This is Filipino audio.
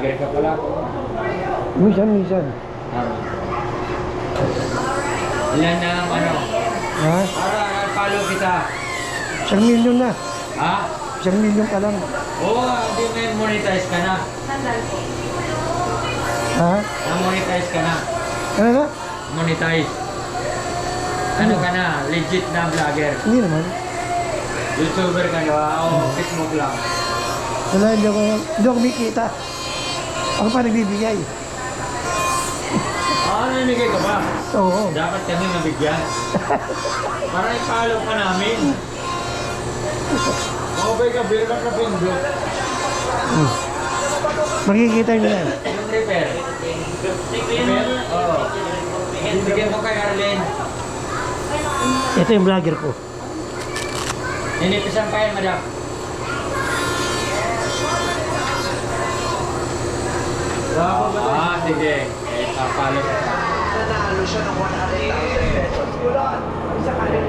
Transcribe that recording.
vlogger ka pala. Minsan. Ilan na ang ano? Ha? Para follow kita. 1 million na. Ha? 1 million pa lang. Oo, hindi may monetize ka na. Ha? Na-monetize ka na. Ano na? Monetize. Ano ka na? Legit na vlogger. Hindi naman. YouTuber ka na. O Facebook lang. Wala, hindi ako kumikita. Ako pa nagbibigay. Namimigay ka ba? Oo. Dapat kami nabigyan. Para i-follow ka namin. Okay ka, bilang na pindot. Makikita nyo yan. Yung repair. Repair? Oo. Bigyan mo kay Arlene. Ito yung vlogger ko. Ninipisan pa yan, madam. Sige. Follow ka. Nanalo siya ng 100,000 pesos. Wala. Isa ka rin